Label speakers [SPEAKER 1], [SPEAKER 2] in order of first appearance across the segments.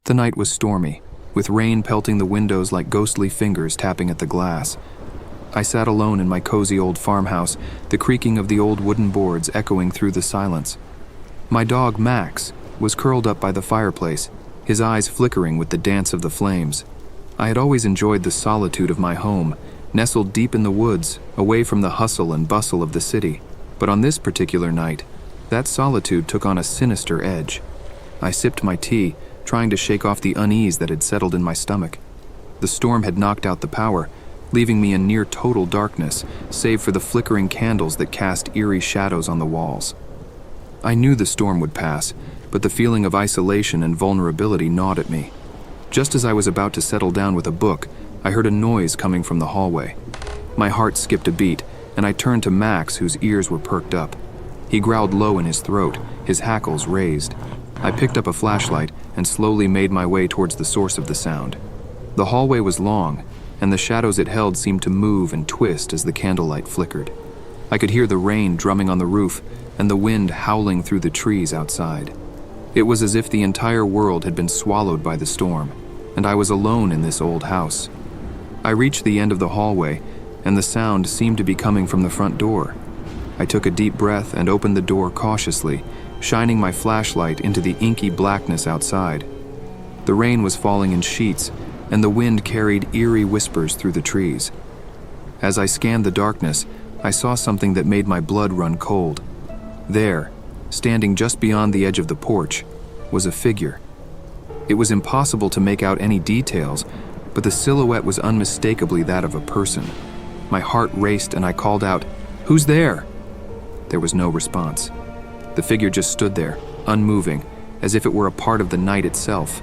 [SPEAKER 1] The night was stormy, with rain pelting the windows like ghostly fingers tapping at the glass. I sat alone in my cozy old farmhouse, the creaking of the old wooden boards echoing through the silence. My dog, Max, was curled up by the fireplace, his eyes flickering with the dance of the flames. I had always enjoyed the solitude of my home, nestled deep in the woods, away from the hustle and bustle of the city. But on this particular night, that solitude took on a sinister edge. I sipped my tea, trying to shake off the unease that had settled in my stomach. The storm had knocked out the power, leaving me in near total darkness, save for the flickering candles that cast eerie shadows on the walls. I knew the storm would pass, but the feeling of isolation and vulnerability gnawed at me. Just as I was about to settle down with a book, I heard a noise coming from the hallway. My heart skipped a beat, and I turned to Max, whose ears were perked up. He growled low in his throat, his hackles raised. I picked up a flashlight and slowly made my way towards the source of the sound. The hallway was long, and the shadows it held seemed to move and twist as the candlelight flickered. I could hear the rain drumming on the roof and the wind howling through the trees outside. It was as if the entire world had been swallowed by the storm, and I was alone in this old house. I reached the end of the hallway, and the sound seemed to be coming from the front door. I took a deep breath and opened the door cautiously, shining my flashlight into the inky blackness outside. The rain was falling in sheets, and the wind carried eerie whispers through the trees. As I scanned the darkness, I saw something that made my blood run cold. There, standing just beyond the edge of the porch, was a figure. It was impossible to make out any details, but the silhouette was unmistakably that of a person. My heart raced and I called out, "Who's there?" There was no response. The figure just stood there, unmoving, as if it were a part of the night itself.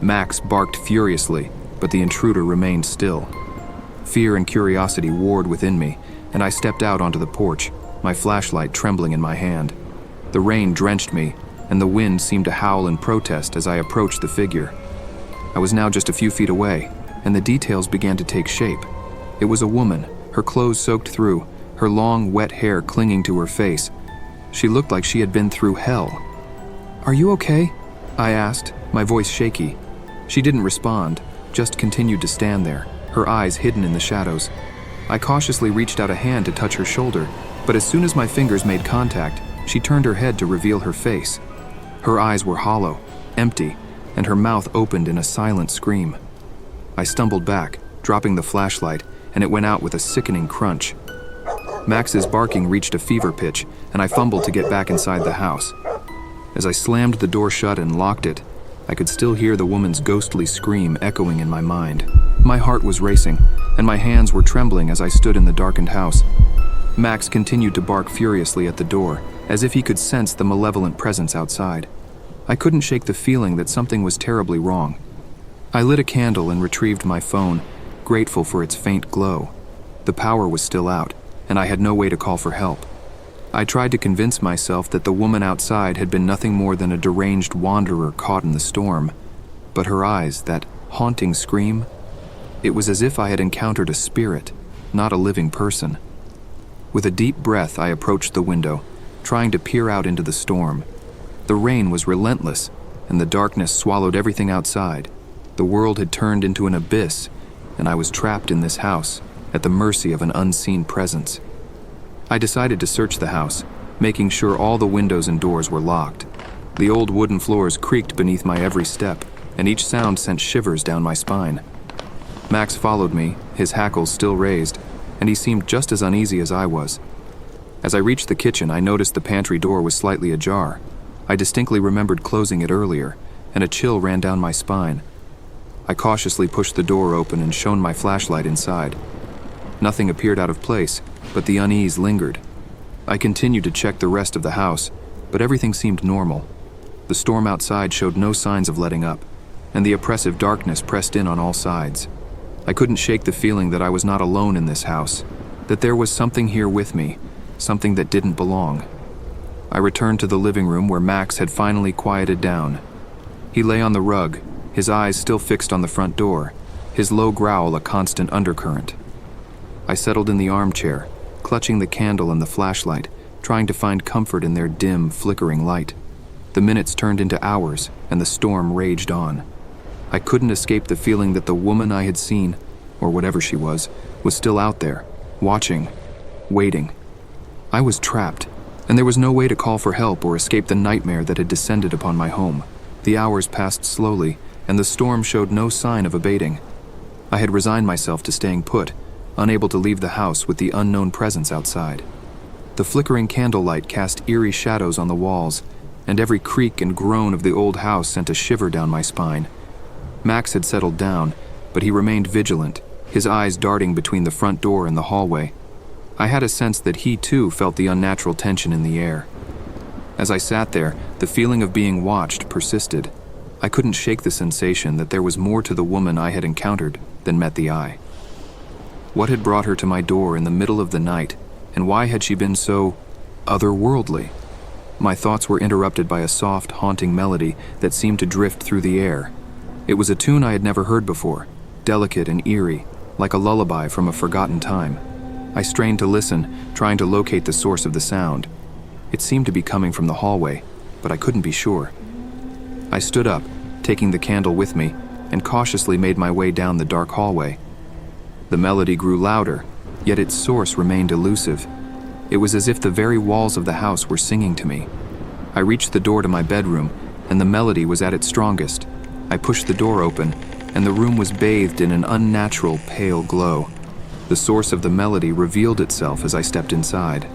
[SPEAKER 1] Max barked furiously, but the intruder remained still. Fear and curiosity warred within me, and I stepped out onto the porch, my flashlight trembling in my hand. The rain drenched me, and the wind seemed to howl in protest as I approached the figure. I was now just a few feet away, and the details began to take shape. It was a woman, her clothes soaked through, her long, wet hair clinging to her face. She looked like she had been through hell. "Are you okay?" I asked, my voice shaky. She didn't respond, just continued to stand there, her eyes hidden in the shadows. I cautiously reached out a hand to touch her shoulder, but as soon as my fingers made contact, she turned her head to reveal her face. Her eyes were hollow, empty, and her mouth opened in a silent scream. I stumbled back, dropping the flashlight, and it went out with a sickening crunch. Max's barking reached a fever pitch, and I fumbled to get back inside the house. As I slammed the door shut and locked it, I could still hear the woman's ghostly scream echoing in my mind. My heart was racing, and my hands were trembling as I stood in the darkened house. Max continued to bark furiously at the door, as if he could sense the malevolent presence outside. I couldn't shake the feeling that something was terribly wrong. I lit a candle and retrieved my phone, grateful for its faint glow. The power was still out, and I had no way to call for help. I tried to convince myself that the woman outside had been nothing more than a deranged wanderer caught in the storm. But her eyes, that haunting scream, it was as if I had encountered a spirit, not a living person. With a deep breath, I approached the window, trying to peer out into the storm. The rain was relentless, and the darkness swallowed everything outside. The world had turned into an abyss, and I was trapped in this house, at the mercy of an unseen presence. I decided to search the house, making sure all the windows and doors were locked. The old wooden floors creaked beneath my every step, and each sound sent shivers down my spine. Max followed me, his hackles still raised, and he seemed just as uneasy as I was. As I reached the kitchen, I noticed the pantry door was slightly ajar. I distinctly remembered closing it earlier, and a chill ran down my spine. I cautiously pushed the door open and shone my flashlight inside. Nothing appeared out of place, but the unease lingered. I continued to check the rest of the house, but everything seemed normal. The storm outside showed no signs of letting up, and the oppressive darkness pressed in on all sides. I couldn't shake the feeling that I was not alone in this house, that there was something here with me, something that didn't belong. I returned to the living room where Max had finally quieted down. He lay on the rug, his eyes still fixed on the front door, his low growl a constant undercurrent. I settled in the armchair, clutching the candle and the flashlight, trying to find comfort in their dim, flickering light. The minutes turned into hours, and the storm raged on. I couldn't escape the feeling that the woman I had seen, or whatever she was still out there, watching, waiting. I was trapped, and there was no way to call for help or escape the nightmare that had descended upon my home. The hours passed slowly, and the storm showed no sign of abating. I had resigned myself to staying put, unable to leave the house with the unknown presence outside. The flickering candlelight cast eerie shadows on the walls, and every creak and groan of the old house sent a shiver down my spine. Max had settled down, but he remained vigilant, his eyes darting between the front door and the hallway. I had a sense that he too felt the unnatural tension in the air. As I sat there, the feeling of being watched persisted. I couldn't shake the sensation that there was more to the woman I had encountered than met the eye. What had brought her to my door in the middle of the night, and why had she been so otherworldly? My thoughts were interrupted by a soft, haunting melody that seemed to drift through the air. It was a tune I had never heard before, delicate and eerie, like a lullaby from a forgotten time. I strained to listen, trying to locate the source of the sound. It seemed to be coming from the hallway, but I couldn't be sure. I stood up, taking the candle with me, and cautiously made my way down the dark hallway. The melody grew louder, yet its source remained elusive. It was as if the very walls of the house were singing to me. I reached the door to my bedroom, and the melody was at its strongest. I pushed the door open, and the room was bathed in an unnatural, pale glow. The source of the melody revealed itself as I stepped inside.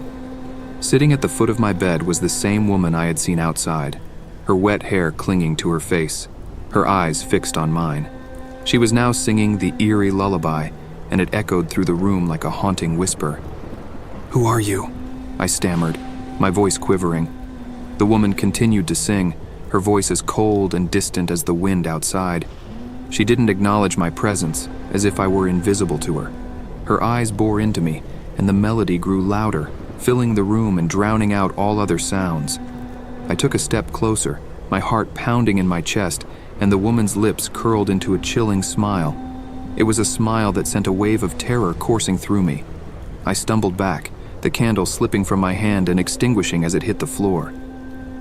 [SPEAKER 1] Sitting at the foot of my bed was the same woman I had seen outside, her wet hair clinging to her face, her eyes fixed on mine. She was now singing the eerie lullaby, and it echoed through the room like a haunting whisper. "Who are you?" I stammered, my voice quivering. The woman continued to sing, her voice as cold and distant as the wind outside. She didn't acknowledge my presence, as if I were invisible to her. Her eyes bore into me, and the melody grew louder, filling the room and drowning out all other sounds. I took a step closer, my heart pounding in my chest, and the woman's lips curled into a chilling smile. It was a smile that sent a wave of terror coursing through me. I stumbled back, the candle slipping from my hand and extinguishing as it hit the floor.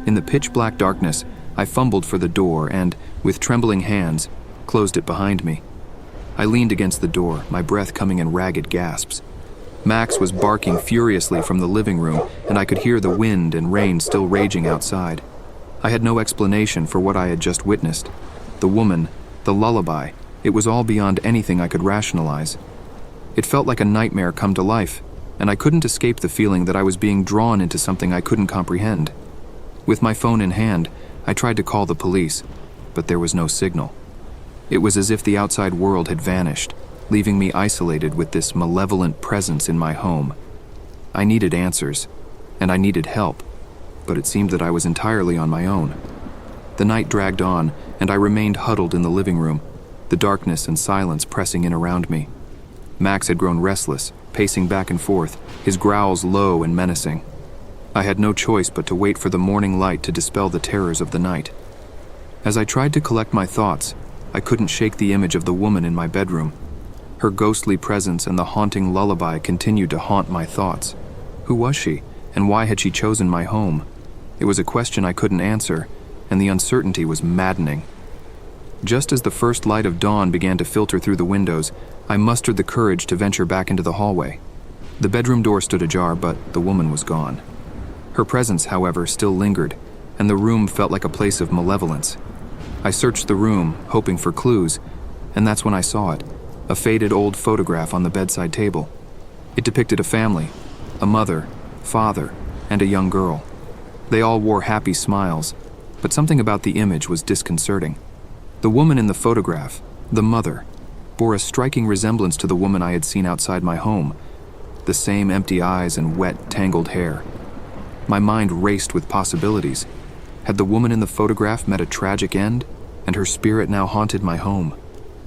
[SPEAKER 1] In the pitch-black darkness, I fumbled for the door and, with trembling hands, closed it behind me. I leaned against the door, my breath coming in ragged gasps. Max was barking furiously from the living room, and I could hear the wind and rain still raging outside. I had no explanation for what I had just witnessed. The woman, the lullaby, it was all beyond anything I could rationalize. It felt like a nightmare come to life, and I couldn't escape the feeling that I was being drawn into something I couldn't comprehend. With my phone in hand, I tried to call the police, but there was no signal. It was as if the outside world had vanished, leaving me isolated with this malevolent presence in my home. I needed answers, and I needed help, but it seemed that I was entirely on my own. The night dragged on, and I remained huddled in the living room, the darkness and silence pressing in around me. Max had grown restless, pacing back and forth, his growls low and menacing. I had no choice but to wait for the morning light to dispel the terrors of the night. As I tried to collect my thoughts, I couldn't shake the image of the woman in my bedroom. Her ghostly presence and the haunting lullaby continued to haunt my thoughts. Who was she, and why had she chosen my home? It was a question I couldn't answer, and the uncertainty was maddening. Just as the first light of dawn began to filter through the windows, I mustered the courage to venture back into the hallway. The bedroom door stood ajar, but the woman was gone. Her presence, however, still lingered, and the room felt like a place of malevolence. I searched the room, hoping for clues, and that's when I saw it, a faded old photograph on the bedside table. It depicted a family, a mother, father, and a young girl. They all wore happy smiles, but something about the image was disconcerting. The woman in the photograph, the mother, bore a striking resemblance to the woman I had seen outside my home, the same empty eyes and wet, tangled hair. My mind raced with possibilities. Had the woman in the photograph met a tragic end, and her spirit now haunted my home?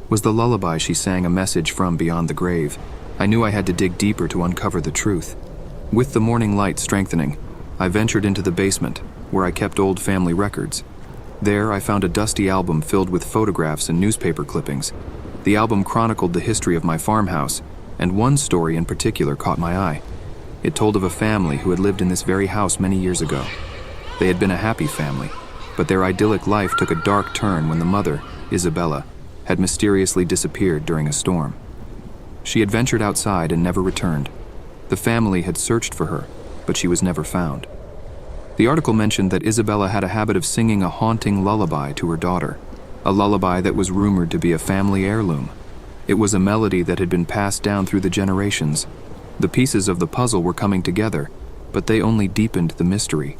[SPEAKER 1] Was the lullaby she sang a message from beyond the grave? I knew I had to dig deeper to uncover the truth. With the morning light strengthening, I ventured into the basement, where I kept old family records. There, I found a dusty album filled with photographs and newspaper clippings. The album chronicled the history of my farmhouse, and one story in particular caught my eye. It told of a family who had lived in this very house many years ago. They had been a happy family, but their idyllic life took a dark turn when the mother, Isabella, had mysteriously disappeared during a storm. She had ventured outside and never returned. The family had searched for her, but she was never found. The article mentioned that Isabella had a habit of singing a haunting lullaby to her daughter, a lullaby that was rumored to be a family heirloom. It was a melody that had been passed down through the generations. The pieces of the puzzle were coming together, but they only deepened the mystery.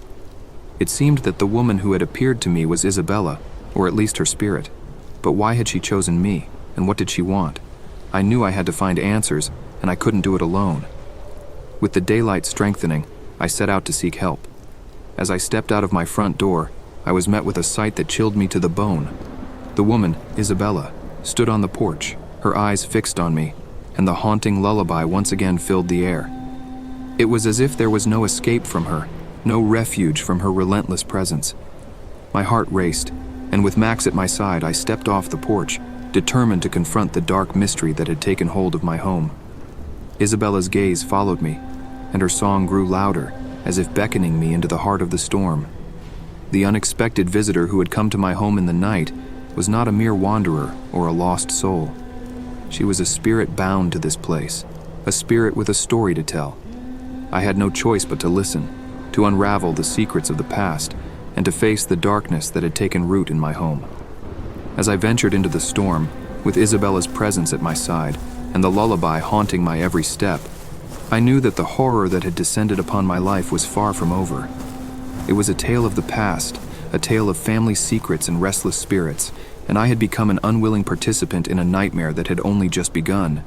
[SPEAKER 1] It seemed that the woman who had appeared to me was Isabella, or at least her spirit. But why had she chosen me, and what did she want? I knew I had to find answers, and I couldn't do it alone. With the daylight strengthening, I set out to seek help. As I stepped out of my front door, I was met with a sight that chilled me to the bone. The woman, Isabella, stood on the porch, her eyes fixed on me, and the haunting lullaby once again filled the air. It was as if there was no escape from her, no refuge from her relentless presence. My heart raced, and with Max at my side, I stepped off the porch, determined to confront the dark mystery that had taken hold of my home. Isabella's gaze followed me, and her song grew louder, as if beckoning me into the heart of the storm. The unexpected visitor who had come to my home in the night was not a mere wanderer or a lost soul. She was a spirit bound to this place, a spirit with a story to tell. I had no choice but to listen, to unravel the secrets of the past, and to face the darkness that had taken root in my home. As I ventured into the storm, with Isabella's presence at my side and the lullaby haunting my every step, I knew that the horror that had descended upon my life was far from over. It was a tale of the past, a tale of family secrets and restless spirits, and I had become an unwilling participant in a nightmare that had only just begun.